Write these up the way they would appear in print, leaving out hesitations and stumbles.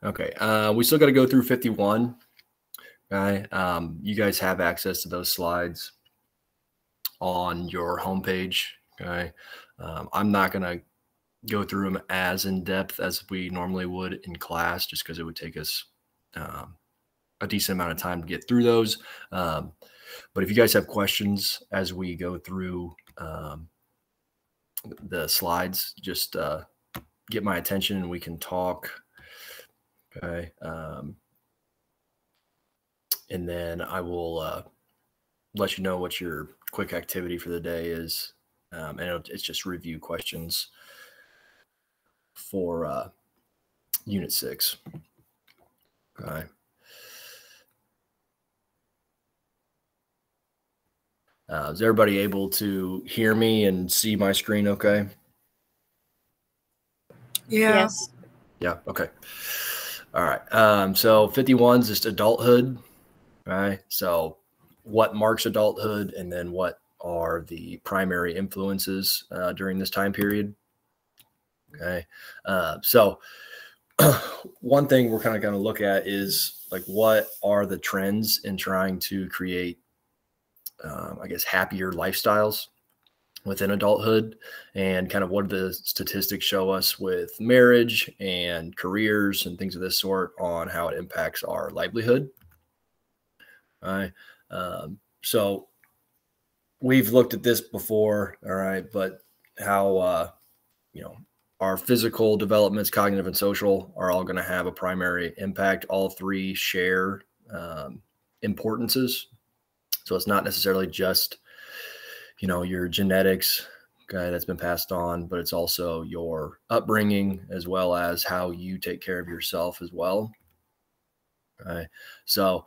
Okay. We still got to go through 51. Okay. You guys have access to those slides on your homepage. Okay. I'm not going to go through them as in depth as we normally would in class, just because it would take us a decent amount of time to get through those. But if you guys have questions as we go through the slides, just get my attention and we can talk. Okay. And then I will let you know what your quick activity for the day is. And it's just review questions for Unit 6. Okay. Is everybody able to hear me and see my screen okay? Yeah. Yes. Yeah, okay. All right. So 51 is just adulthood. Right. So what marks adulthood, and then what are the primary influences during this time period? Okay. So one thing we're kind of going to look at is like, what are the trends in trying to create, I guess, happier lifestyles within adulthood, and kind of what the statistics show us with marriage and careers and things of this sort on how it impacts our livelihood. All right. So we've looked at this before. All right. But how, our physical developments, cognitive and social, are all going to have a primary impact. All three share importances. So it's not necessarily just, your genetics, okay, that's been passed on, but it's also your upbringing as well as how you take care of yourself as well. Okay. So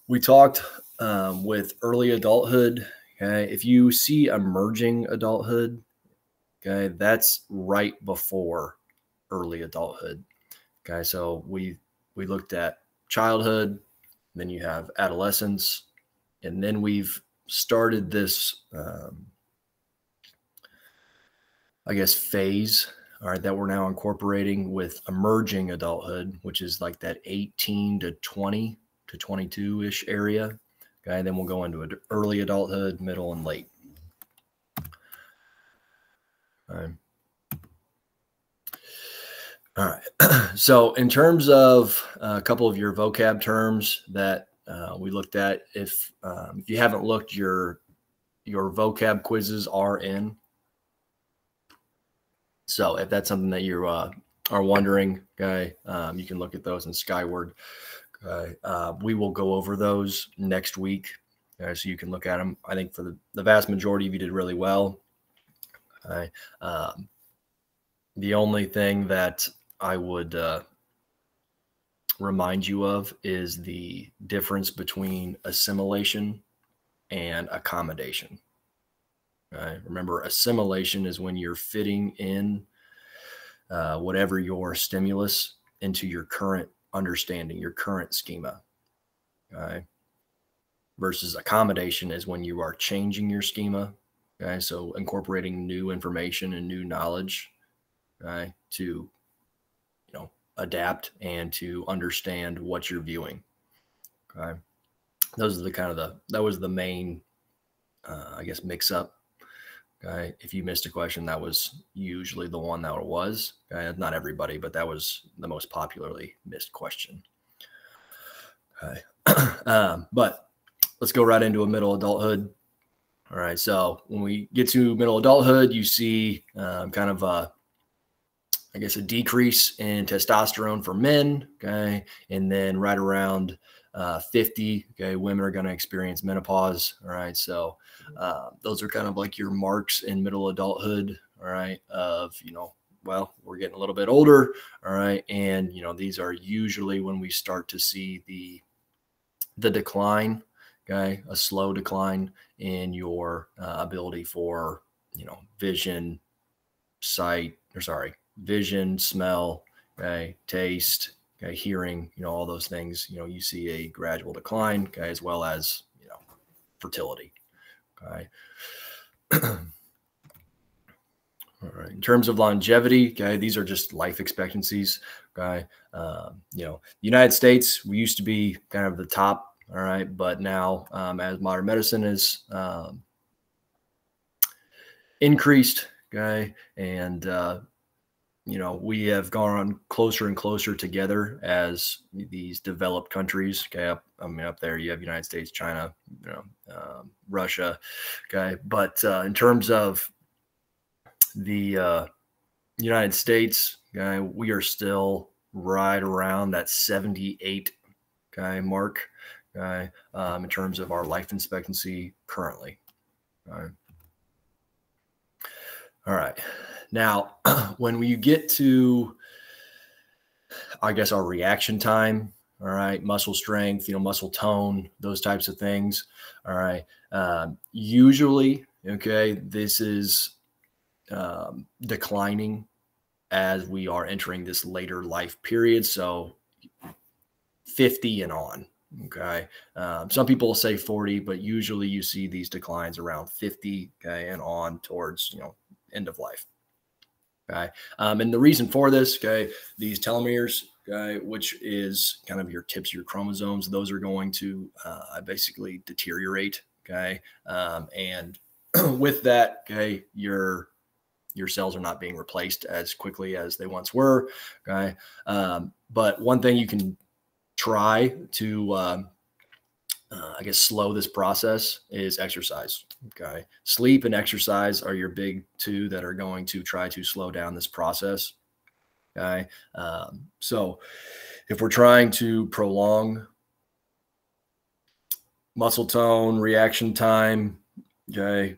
we talked with early adulthood. Okay. If you see emerging adulthood, okay, that's right before early adulthood. Okay. So we looked at childhood, then you have adolescence, and then we've started this, phase, all right, that we're now incorporating with emerging adulthood, which is like that 18 to 20 to 22-ish area. Okay. And then we'll go into early adulthood, middle, and late. All right. So in terms of a couple of your vocab terms that we looked at, if you haven't looked, your vocab quizzes are in. So if that's something that you are wondering, okay, you can look at those in Skyward. Okay. We will go over those next week, so you can look at them. I think for the vast majority of you did really well. Okay. The only thing that I would remind you of is the difference between assimilation and accommodation. Right. Remember, assimilation is when you're fitting in whatever your stimulus into your current understanding, your current schema. Okay. Versus accommodation is when you are changing your schema. Okay. So incorporating new information and new knowledge, okay, to adapt and to understand what you're viewing. Okay. Those are that was the main, mix up. Okay. If you missed a question, that was usually the one that it was. Okay? Not everybody, but that was the most popularly missed question. Okay. But let's go right into a middle adulthood. All right. So when we get to middle adulthood, you see a decrease in testosterone for men. Okay. And then right around 50, okay, women are going to experience menopause. All right. So those are kind of like your marks in middle adulthood. All right. Of, we're getting a little bit older. All right. And, these are usually when we start to see the decline. Okay. A slow decline in your ability for, vision, smell, okay, taste, okay, hearing, all those things, you see a gradual decline, okay, as well as, fertility. Okay. All right. In terms of longevity, okay, these are just life expectancies. Okay. United States, we used to be kind of the top. All right. But now, as modern medicine is increased, okay, and we have gone closer and closer together as these developed countries. Okay, up there you have United States, China, Russia. Okay, but in terms of the United States, okay, we are still right around that 78 mark, in terms of our life expectancy currently. All right. Now, when you get to, I guess, our reaction time, all right, muscle strength, muscle tone, those types of things. All right. Usually, okay, this is declining as we are entering this later life period. So 50 and on. Okay. Some people say 40, but usually you see these declines around 50, okay, and on towards, end of life. Okay. And the reason for this, okay, these telomeres, okay, which is kind of your tips, your chromosomes, those are going to basically deteriorate. Okay. And with that, okay, your cells are not being replaced as quickly as they once were. Okay. But one thing you can try to, I guess, slow this process is exercise. Okay. Sleep and exercise are your big two that are going to try to slow down this process. Okay. So if we're trying to prolong muscle tone, reaction time, okay,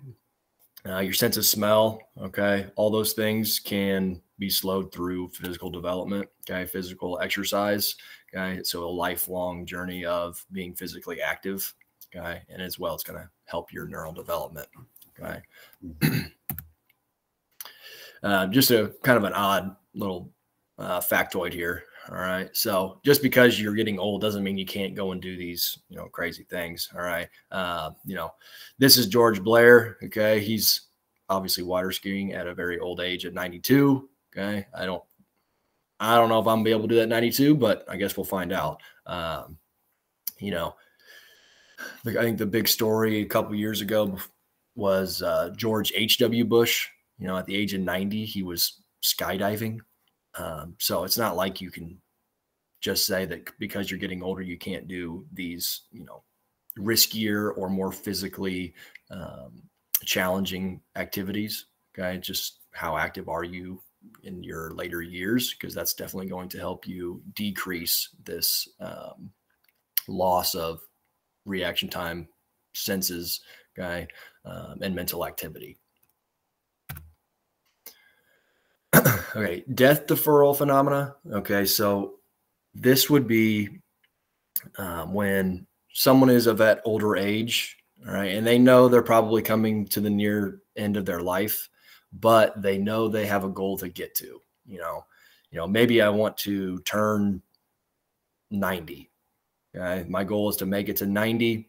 your sense of smell, okay, all those things can be slowed through physical development, okay, physical exercise, okay. So a lifelong journey of being physically active, okay, and as well, it's going to help your neural development, okay. Just a kind of an odd little factoid here. All right. So just because you're getting old doesn't mean you can't go and do these, crazy things. All right. This is George Blair. Okay. He's obviously water skiing at a very old age at 92. Okay. I don't know if I'm gonna be able to do that at 92, but I guess we'll find out. I think the big story a couple years ago was George H.W. Bush. At the age of 90, he was skydiving. So it's not like you can just say that because you're getting older, you can't do these, riskier or more physically challenging activities. Okay. Just how active are you in your later years? Because that's definitely going to help you decrease this loss of reaction time, senses, okay, and mental activity. Okay, death deferral phenomena. Okay, so this would be when someone is of that older age, all right, and they know they're probably coming to the near end of their life, but they know they have a goal to get to. Maybe I want to turn 90. Okay, my goal is to make it to 90.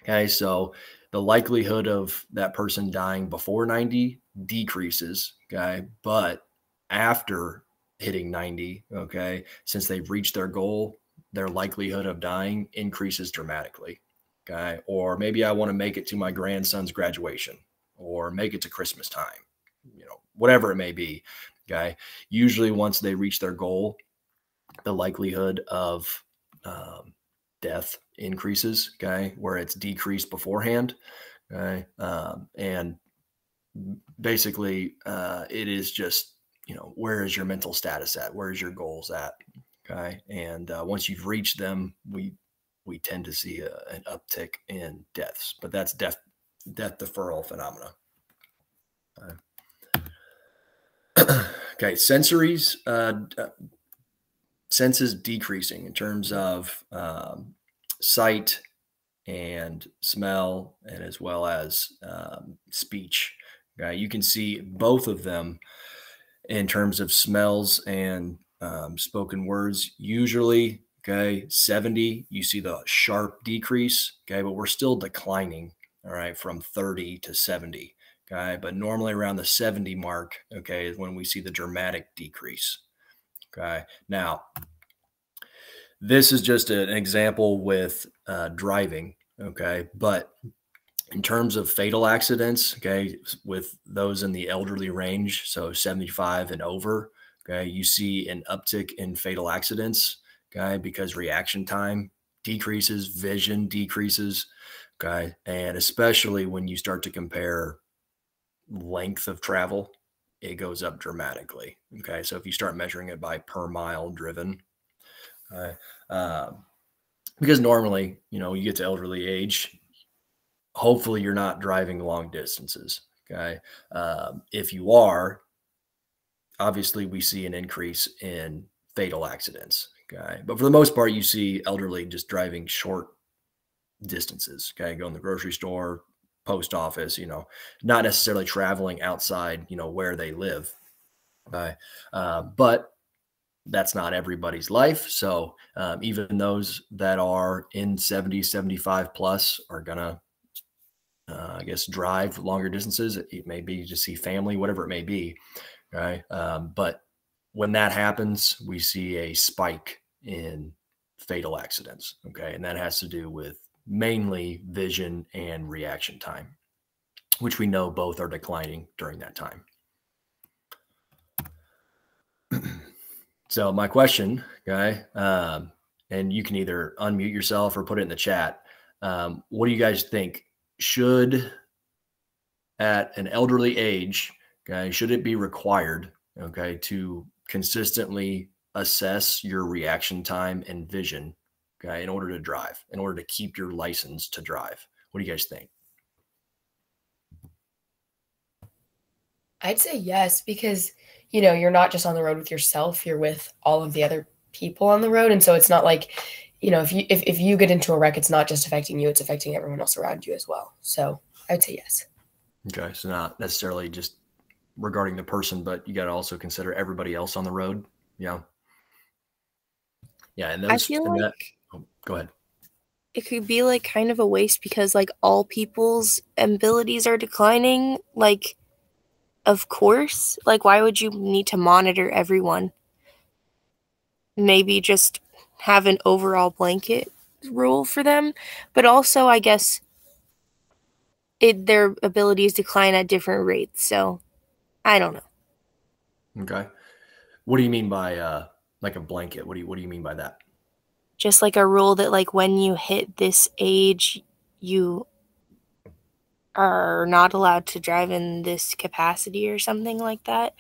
Okay, so the likelihood of that person dying before 90 decreases. Okay, but after hitting 90, okay, since they've reached their goal, their likelihood of dying increases dramatically. Okay, or maybe I want to make it to my grandson's graduation or make it to Christmas time, whatever it may be. Okay, usually once they reach their goal, the likelihood of death increases. Okay, where it's decreased beforehand. Okay, and basically, it is just, where is your mental status at? Where is your goals at? Okay. And once you've reached them, we tend to see an uptick in deaths, but that's death deferral phenomena. Okay. Senses decreasing in terms of sight and smell, and as well as speech. Okay. You can see both of them in terms of smells and spoken words. Usually, okay, 70, you see the sharp decrease, okay, but we're still declining, all right, from 30 to 70, Okay. But normally around the 70 mark, okay, is when we see the dramatic decrease. Okay. Now, this is just an example with driving. Okay. But in terms of fatal accidents, okay, with those in the elderly range, so 75 and over, okay, you see an uptick in fatal accidents, okay, because reaction time decreases, vision decreases, okay, and especially when you start to compare length of travel, it goes up dramatically, okay. So if you start measuring it by per mile driven, okay, because normally, you get to elderly age, hopefully you're not driving long distances. Okay. If you are, obviously we see an increase in fatal accidents. Okay. But for the most part, you see elderly just driving short distances. Okay. Going to the grocery store, post office, not necessarily traveling outside, where they live. Okay. But that's not everybody's life. So even those that are in 70, 75 plus are going to I guess, drive longer distances. It may be to see family, whatever it may be, right? But when that happens, we see a spike in fatal accidents. Okay, and that has to do with mainly vision and reaction time, which we know both are declining during that time. So my question, okay, and you can either unmute yourself or put it in the chat. What do you guys think? Should at an elderly age, okay, should it be required, okay, to consistently assess your reaction time and vision, okay, in order to drive, in order to keep your license to drive? What do you guys think? I'd say yes, because, you're not just on the road with yourself, you're with all of the other people on the road. And so it's not like, if you get into a wreck, it's not just affecting you, it's affecting everyone else around you as well. So I'd say yes. Okay. So not necessarily just regarding the person, but you got to also consider everybody else on the road. Yeah. Yeah. And I feel like go ahead. it could be like kind of a waste because like all people's abilities are declining. Like, of course, like why would you need to monitor everyone? Maybe just have an overall blanket rule for them, but also I guess their abilities decline at different rates. So I don't know. Okay. What do you mean by like a blanket? What do you mean by that? Just like a rule that like when you hit this age, you are not allowed to drive in this capacity or something like that.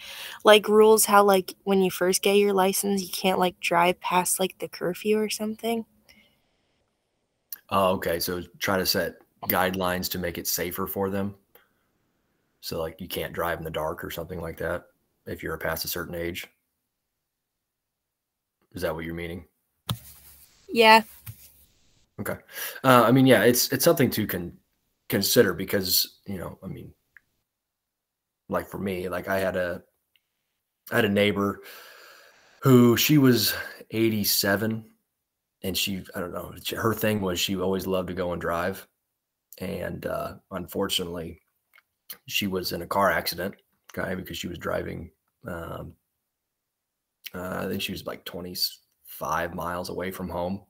Like rules how like when you first get your license, you can't like drive past like the curfew or something. Oh, okay. So try to set guidelines to make it safer for them. So like you can't drive in the dark or something like that if you're past a certain age. Is that what you're meaning? Yeah. Okay. I mean, yeah, it's something to consider because, like for me, like I had a neighbor who she was 87 and I don't know, her thing was she always loved to go and drive. And unfortunately, she was in a car accident, okay, because she was driving. I think she was like 25 miles away from home,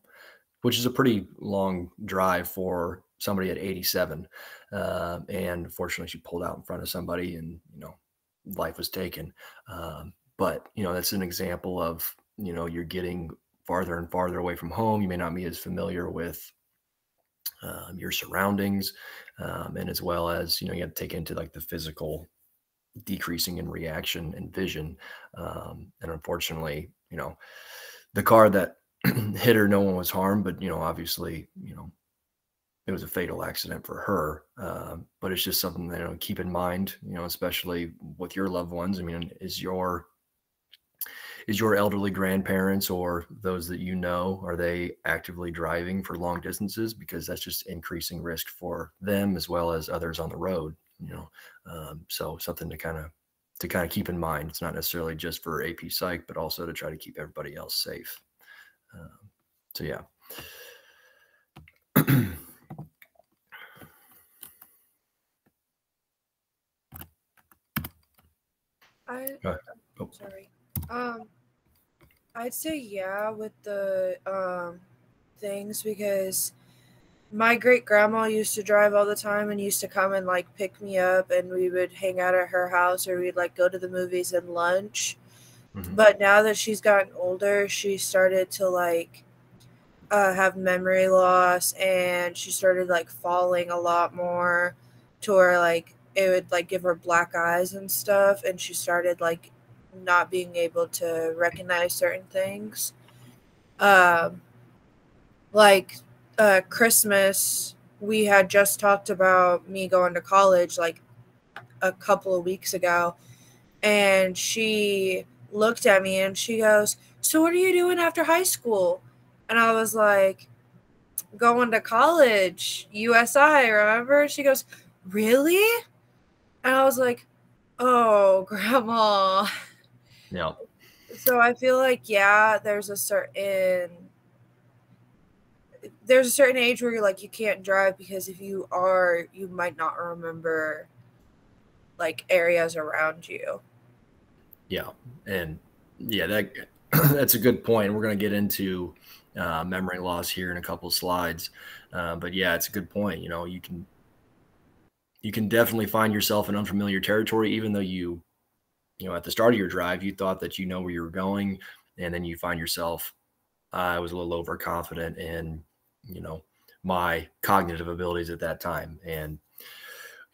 which is a pretty long drive for somebody at 87. And fortunately, she pulled out in front of somebody, and life was taken. But that's an example of you're getting farther and farther away from home. You may not be as familiar with your surroundings, and as well as you have to take into like the physical decreasing in reaction and vision. And unfortunately, the car that hit her, no one was harmed, but obviously, it was a fatal accident for her. But it's just something that keep in mind, especially with your loved ones. I mean, is your elderly grandparents or those that are they actively driving for long distances? Because that's just increasing risk for them as well as others on the road. So something to kind of keep in mind. It's not necessarily just for AP Psych, but also to try to keep everybody else safe. So yeah. I Oh. sorry. I'd say yeah with the things, because my great grandma used to drive all the time and used to come and like pick me up, and we would hang out at her house, or we'd like go to the movies and lunch. But now that she's gotten older, she started to like have memory loss, and she started like falling a lot more, to where like it would like give her black eyes and stuff, and she started like not being able to recognize certain things. Um, like Christmas, we had just talked about me going to college like a couple of weeks ago, and she looked at me and she goes, "So what are you doing after high school?" And I was like, "Going to college, USI, remember?" She goes, "Really?" And I was like, "Oh, grandma." Yeah. So I feel like, yeah, there's a certain age where you're like, you can't drive, because if you are, you might not remember like areas around you. Yeah. And yeah, that's a good point. We're going to get into memory loss here in a couple of slides. But yeah, it's a good point. You know, you can definitely find yourself in unfamiliar territory, even though at the start of your drive, you thought that you know where you were going. And then you find yourself, I was a little overconfident in, my cognitive abilities at that time. And,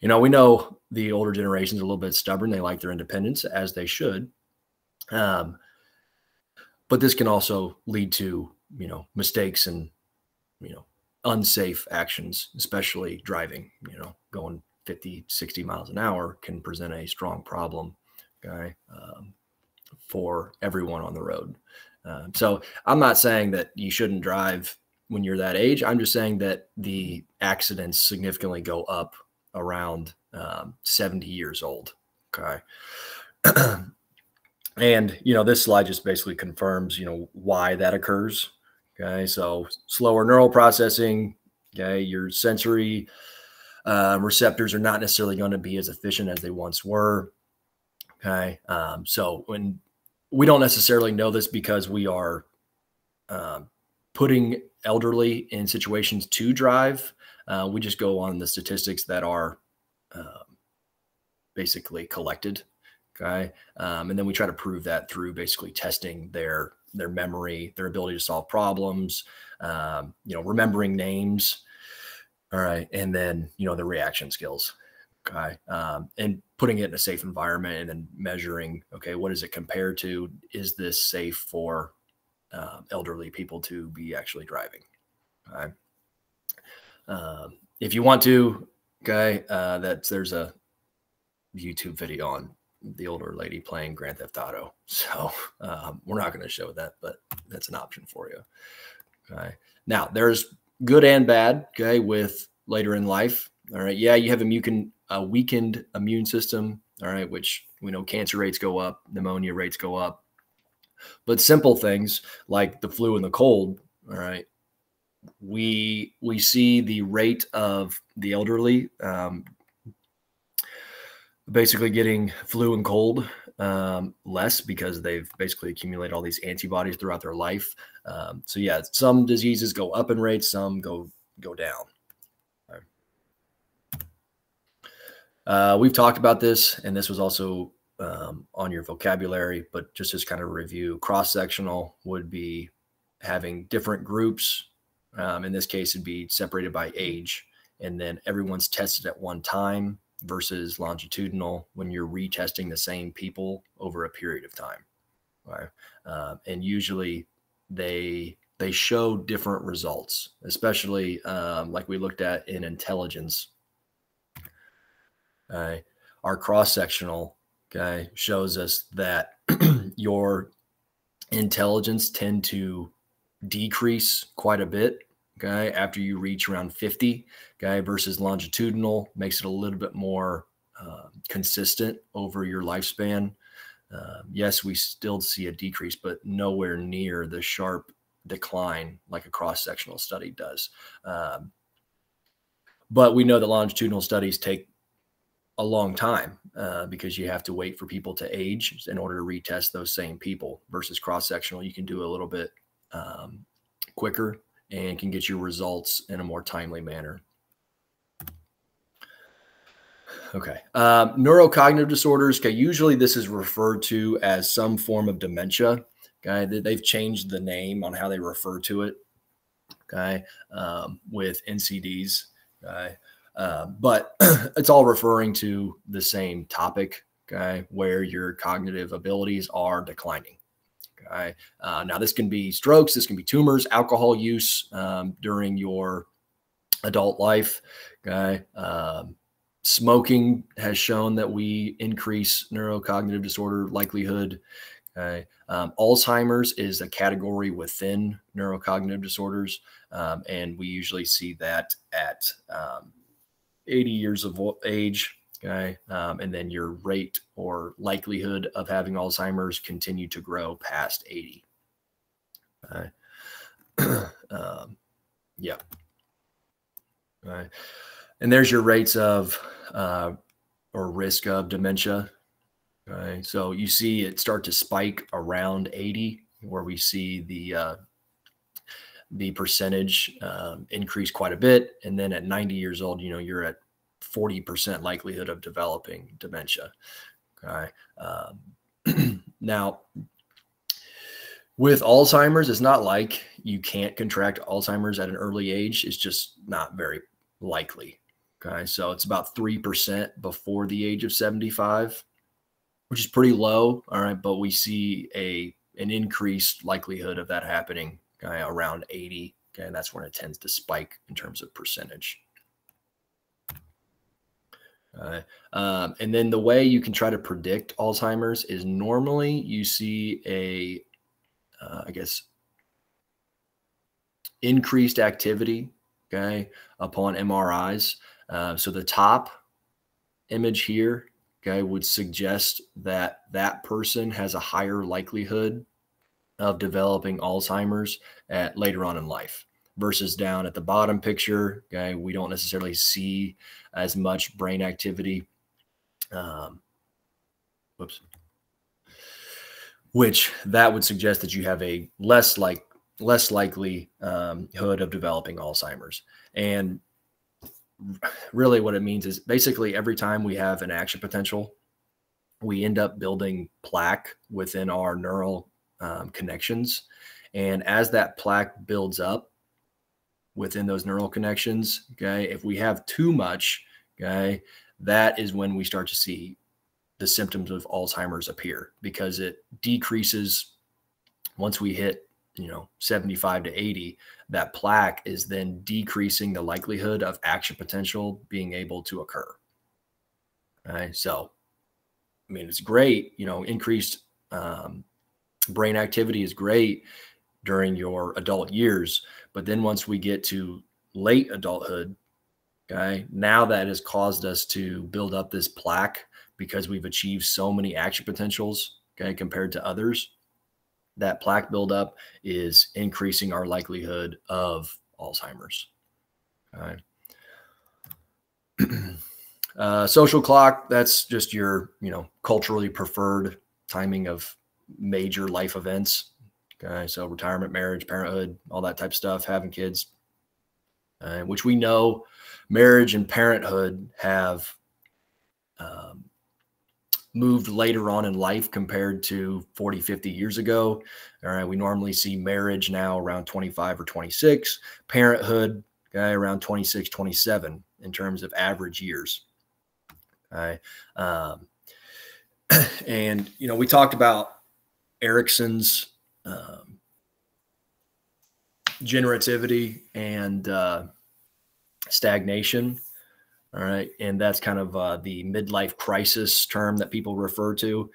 we know the older generation's a little bit stubborn. They like their independence, as they should. But this can also lead to, mistakes and, unsafe actions, especially driving, going 50, 60 miles an hour can present a strong problem. Okay. For everyone on the road. So I'm not saying that you shouldn't drive when you're that age. I'm just saying that the accidents significantly go up around 70 years old. Okay. And, this slide just basically confirms, why that occurs. Okay. So slower neural processing. Okay. Your sensory receptors are not necessarily going to be as efficient as they once were. Okay. So when we don't necessarily know this because we are putting elderly in situations to drive. We just go on the statistics that are basically collected. Okay. And then we try to prove that through basically testing their memory, their ability to solve problems, remembering names. All right. And then, the reaction skills. Okay. And putting it in a safe environment, and then measuring, okay, what does it compare to? Is this safe for elderly people to be actually driving? Okay. If you want to, okay, there's a YouTube video on the older lady playing Grand Theft Auto. So we're not going to show that, but that's an option for you. Okay. Now there's good and bad, okay, with later in life. All right. Yeah, you have a weakened immune system. All right, which we know cancer rates go up, pneumonia rates go up. But simple things like the flu and the cold, all right, we see the rate of the elderly basically getting flu and cold less, because they've basically accumulated all these antibodies throughout their life. So yeah, some diseases go up in rates, some go down. We've talked about this, and this was also on your vocabulary, but just as kind of a review, cross-sectional would be having different groups. In this case, it'd be separated by age, and then everyone's tested at one time, versus longitudinal when you're retesting the same people over a period of time. Right? And usually they show different results, especially like we looked at in intelligence. Our cross-sectional shows us that your intelligence tend to decrease quite a bit after you reach around 50, versus longitudinal makes it a little bit more consistent over your lifespan. Yes, we still see a decrease, but nowhere near the sharp decline like a cross-sectional study does. But we know that longitudinal studies take a long time because you have to wait for people to age in order to retest those same people. Versus cross-sectional, you can do a little bit quicker and can get your results in a more timely manner. Okay. Neurocognitive disorders. Okay. Usually this is referred to as some form of dementia. Okay. They've changed the name on how they refer to it. Okay. With NCDs. Okay. But it's all referring to the same topic. Okay. Where your cognitive abilities are declining. Okay. Now this can be strokes. This can be tumors, alcohol use during your adult life. Okay. Smoking has shown that we increase neurocognitive disorder likelihood. Okay. Alzheimer's is a category within neurocognitive disorders. And we usually see that at 80 years of age. Okay. And then your rate or likelihood of having Alzheimer's continue to grow past 80. Okay. Yeah. All right. And there's your rates of or risk of dementia. Okay. So you see it start to spike around 80, where we see the percentage increase quite a bit. And then at 90 years old, you're at 40% likelihood of developing dementia. Okay. Now, with Alzheimer's, it's not like you can't contract Alzheimer's at an early age. It's just not very likely. Okay. So it's about 3% before the age of 75, which is pretty low. All right. But we see an increased likelihood of that happening around 80. Okay. And that's when it tends to spike in terms of percentage. And then the way you can try to predict Alzheimer's is normally you see increased activity, okay, upon MRIs. So the top image here, okay, would suggest that that person has a higher likelihood of developing Alzheimer's later on in life. Versus down at the bottom picture, okay, we don't necessarily see as much brain activity. Which that would suggest that you have a less likelihood of developing Alzheimer's. And really what it means is basically every time we have an action potential, we end up building plaque within our neural connections. And as that plaque builds up within those neural connections, okay, if we have too much, okay, that is when we start to see the symptoms of Alzheimer's appear, because it decreases once we hit 75 to 80. That plaque is then decreasing the likelihood of action potential being able to occur. Okay, so I mean, it's great, increased brain activity is great during your adult years, but then once we get to late adulthood, okay, now that has caused us to build up this plaque because we've achieved so many action potentials, okay, compared to others. That plaque buildup is increasing our likelihood of Alzheimer's. Okay. Social clock, that's just your, culturally preferred timing of major life events. Okay. So retirement, marriage, parenthood, all that type of stuff, having kids, which we know marriage and parenthood have moved later on in life compared to 40, 50 years ago. All right. We normally see marriage now around 25 or 26, parenthood around 26, 27 in terms of average years. Okay. And, we talked about Erickson's generativity and stagnation. All right. And that's kind of the midlife crisis term that people refer to.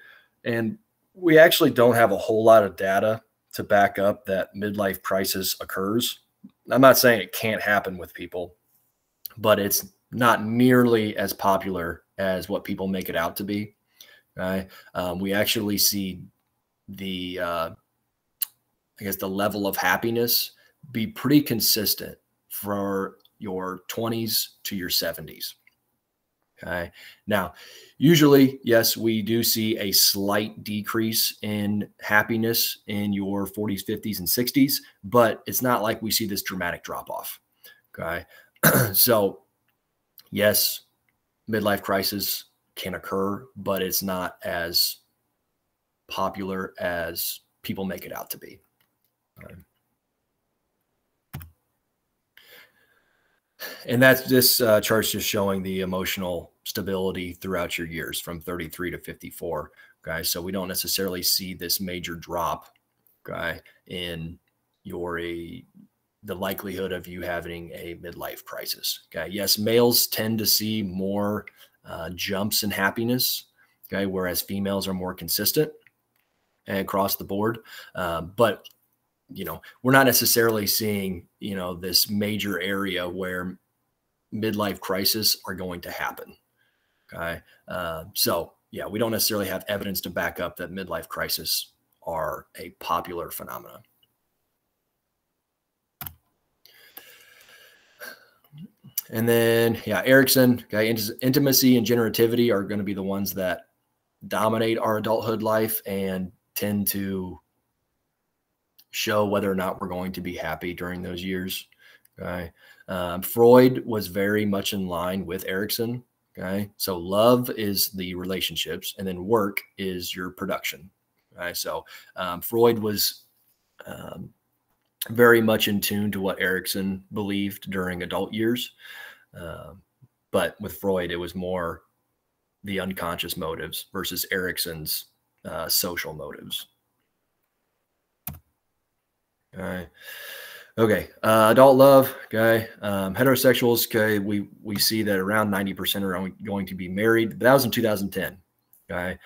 And we actually don't have a whole lot of data to back up that midlife crisis occurs. I'm not saying it can't happen with people, but it's not nearly as popular as what people make it out to be. Okay. We actually see the level of happiness be pretty consistent for your 20s to your 70s. Okay. Now, usually, yes, we do see a slight decrease in happiness in your 40s, 50s, and 60s, but it's not like we see this dramatic drop off. Okay. So, yes, midlife crisis can occur, but it's not as popular as people make it out to be. And that's this chart's just showing the emotional stability throughout your years from 33 to 54. Okay. So we don't necessarily see this major drop, okay, in the likelihood of you having a midlife crisis. Okay. Yes, males tend to see more jumps in happiness, okay, whereas females are more consistent across the board. But we're not necessarily seeing, this major area where midlife crisis are going to happen. Okay. So yeah, we don't necessarily have evidence to back up that midlife crisis are a popular phenomenon. And then, yeah, Erickson, okay, intimacy and generativity are going to be the ones that dominate our adulthood life and tend to show whether or not we're going to be happy during those years. Okay. Freud was very much in line with Erickson. Okay. So love is the relationships, and then work is your production. Okay. So Freud was very much in tune to what Erickson believed during adult years. But with Freud, it was more the unconscious motives versus Erickson's social motives. Okay. Okay. Adult love. Okay. Heterosexuals. Okay. We see that around 90% are going to be married. But that was in 2010. Okay.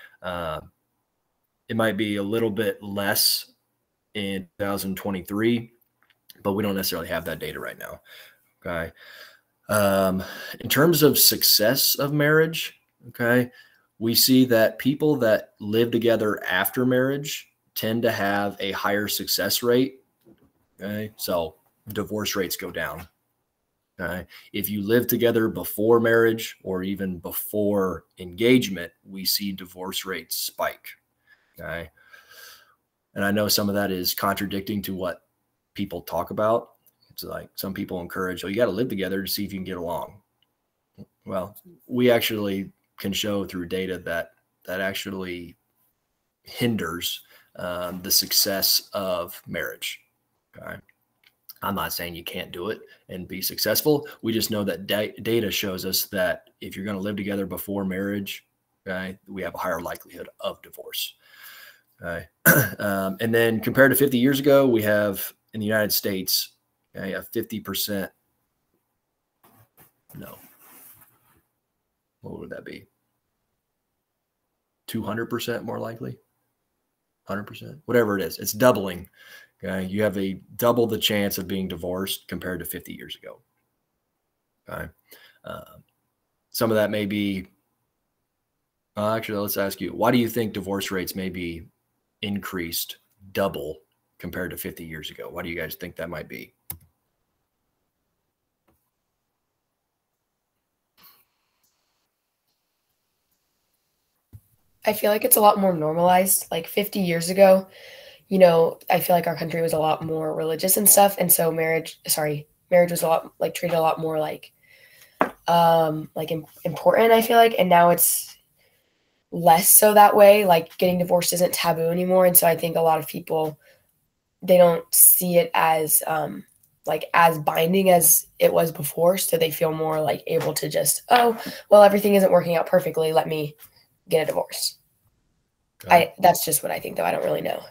It might be a little bit less in 2023, but we don't necessarily have that data right now. Okay. In terms of success of marriage, okay, we see that people that live together after marriage tend to have a higher success rate. Okay. So divorce rates go down. Okay. If you live together before marriage or even before engagement, we see divorce rates spike. Okay. And I know some of that is contradicting to what people talk about. It's like some people encourage, you got to live together to see if you can get along. Well, we actually can show through data that actually hinders the success of marriage. Okay. I'm not saying you can't do it and be successful. We just know that data shows us that if you're going to live together before marriage, okay, we have a higher likelihood of divorce. Okay. And then compared to 50 years ago, we have in the United States, okay, a 50%. No. What would that be? 200% more likely? 100%? Whatever it is. It's doubling. Okay. You have a double the chance of being divorced compared to 50 years ago. Okay. Some of that may be, actually, let's ask you, why do you think divorce rates may be increased double compared to 50 years ago? Why do you guys think that might be? I feel like it's a lot more normalized. Like 50 years ago, I feel like our country was a lot more religious and stuff. And so marriage was a lot like treated a lot more like important, I feel like. And now it's less so that way. Like getting divorced isn't taboo anymore. And so I think a lot of people, they don't see it as as binding as it was before. So they feel more like able to just, everything isn't working out perfectly. Let me get a divorce. Okay. That's just what I think, though. I don't really know.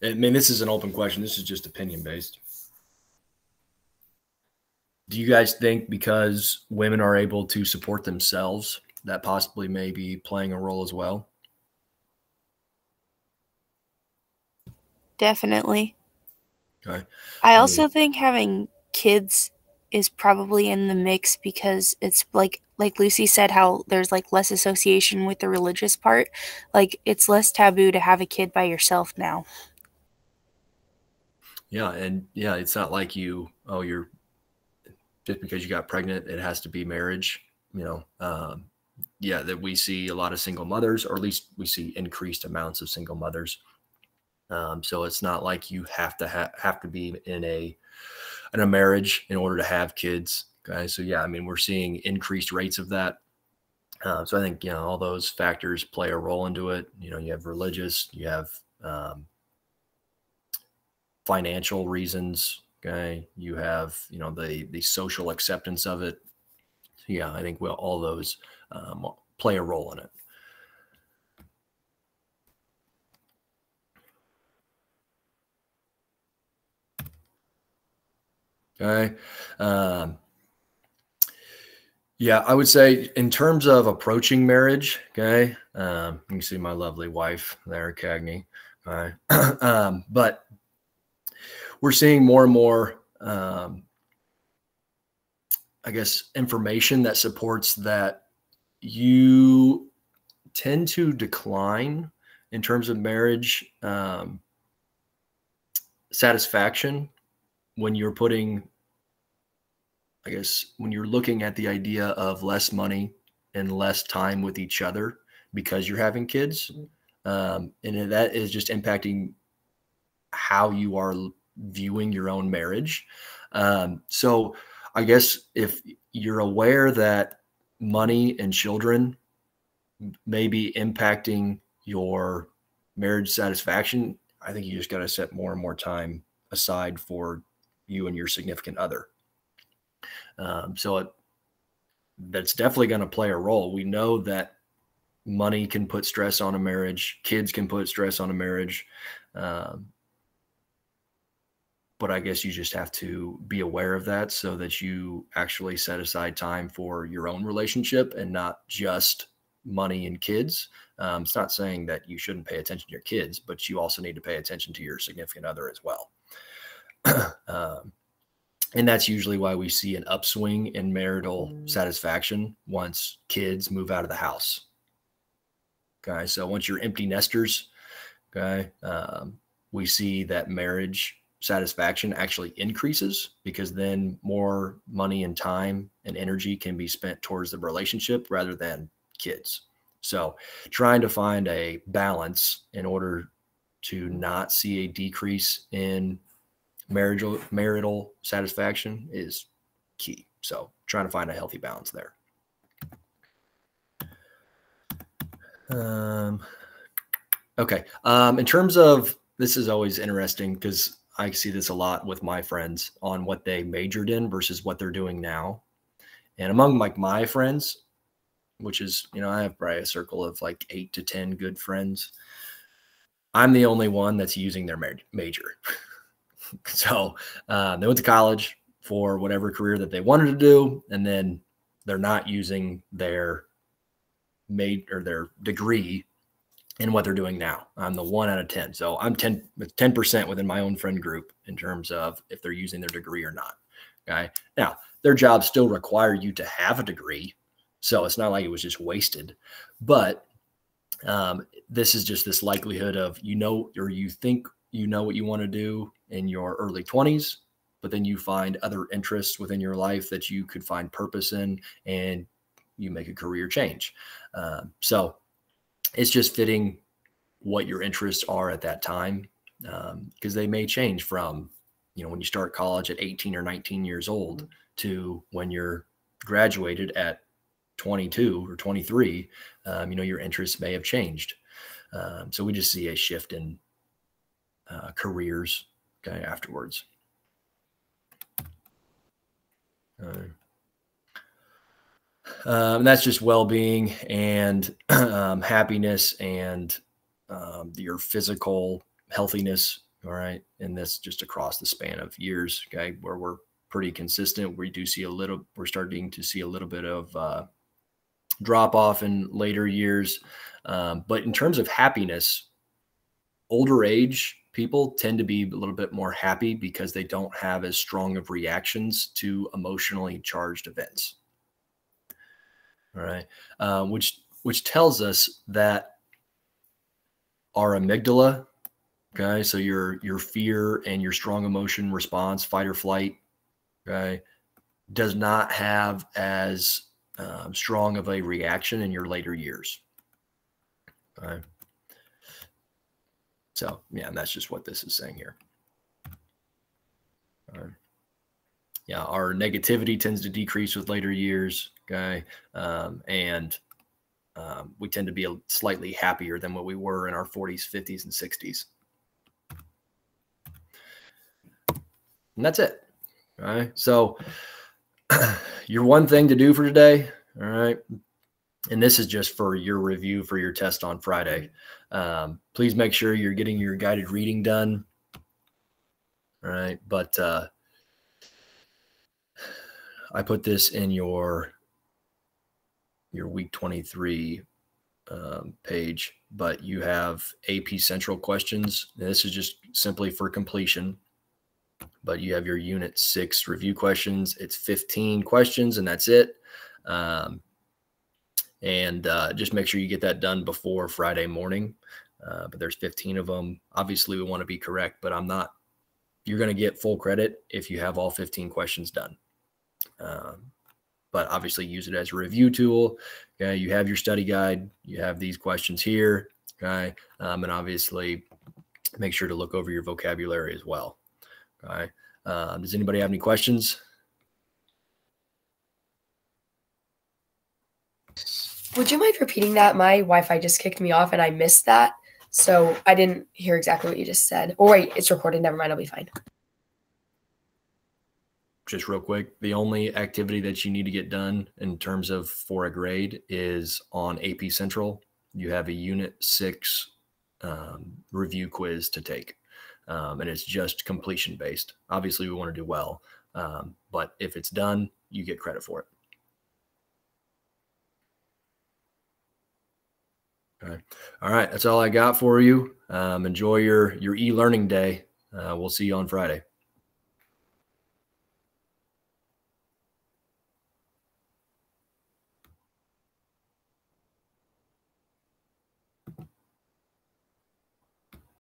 I mean, this is an open question. This is just opinion based. Do you guys think because women are able to support themselves, that possibly may be playing a role as well? Definitely. Okay. I also think having kids is probably in the mix because it's like Lucy said, how there's like less association with the religious part. Like it's less taboo to have a kid by yourself now. Yeah. And yeah, it's not like you're just because you got pregnant, it has to be marriage. yeah, that we see a lot of single mothers, or at least we see increased amounts of single mothers. So it's not like you have to be in a marriage in order to have kids. Okay. So yeah, I mean, we're seeing increased rates of that. So I think, all those factors play a role into it. You have religious, you have financial reasons. Okay. You have, the social acceptance of it. So yeah, I think all those play a role in it. Okay. Yeah, I would say in terms of approaching marriage, okay, you can see my lovely wife there, Cagney. All right. But we're seeing more and more, I guess, information that supports that you tend to decline in terms of marriage satisfaction when you're when you're looking at the idea of less money and less time with each other because you're having kids. And that is just impacting how you are viewing your own marriage. So I guess if you're aware that money and children may be impacting your marriage satisfaction, I think you just got to set more and more time aside for you and your significant other. So that's definitely going to play a role. We know that money can put stress on a marriage. Kids can put stress on a marriage. But I guess you just have to be aware of that so that you actually set aside time for your own relationship and not just money and kids. It's not saying that you shouldn't pay attention to your kids, but you also need to pay attention to your significant other as well. And that's usually why we see an upswing in marital satisfaction once kids move out of the house. Okay. So once you're empty nesters, okay, we see that marriage satisfaction actually increases because then more money and time and energy can be spent towards the relationship rather than kids. So trying to find a balance in order to not see a decrease in marital satisfaction is key. So trying to find a healthy balance there. Okay. In terms of, this is always interesting because I see this a lot with my friends on what they majored in versus what they're doing now. And among my friends, which is, I have probably a circle of 8 to 10 good friends. I'm the only one that's using their major. So they went to college for whatever career that they wanted to do, and then they're not using their their degree in what they're doing now. I'm the 1 out of 10. So I'm 10% within my own friend group in terms of if they're using their degree or not. Okay. Now, their jobs still require you to have a degree. So it's not like it was just wasted. But this is just this likelihood of, or you think you know what you want to do in your early 20s, but then you find other interests within your life that you could find purpose in, and you make a career change. So it's just fitting what your interests are at that time, because they may change from, when you start college at 18 or 19 years old to when you're graduated at 22 or 23, your interests may have changed. So we just see a shift in careers afterwards. That's just well-being and happiness and your physical healthiness. All right. And that's just across the span of years. Okay. Where we're pretty consistent. We're starting to see a little bit of drop off in later years. But in terms of happiness, older age people tend to be a little bit more happy because they don't have as strong of reactions to emotionally charged events. All right. Which tells us that our amygdala, okay, so your fear and your strong emotion response, fight or flight, okay, does not have as strong of a reaction in your later years. All right. So, yeah, and that's just what this is saying here. All right. Yeah, our negativity tends to decrease with later years, okay? We tend to be slightly happier than what we were in our 40s, 50s, and 60s. And that's it. All right. So your one thing to do for today, all right, and this is just for your review for your test on Friday. Please make sure you're getting your guided reading done. All right. But I put this in your week 23 page, but you have AP Central questions. Now, this is just simply for completion, but you have your Unit 6 review questions. It's 15 questions, and that's it. Just make sure you get that done before Friday morning. But there's 15 of them. Obviously, we want to be correct, but you're going to get full credit if you have all 15 questions done. But obviously use it as a review tool. Okay, you have your study guide. You have these questions here. Okay, and obviously make sure to look over your vocabulary as well. Okay, does anybody have any questions? Would you mind repeating that? My Wi-Fi just kicked me off and I missed that. So I didn't hear exactly what you just said. Oh, wait, it's recorded. Never mind. I'll be fine. Just real quick, the only activity that you need to get done in terms of for a grade is on AP Central. You have a Unit 6 review quiz to take, and it's just completion based. Obviously, we want to do well, but if it's done, you get credit for it. Okay. All right, that's all I got for you. Enjoy your e-learning day. We'll see you on Friday.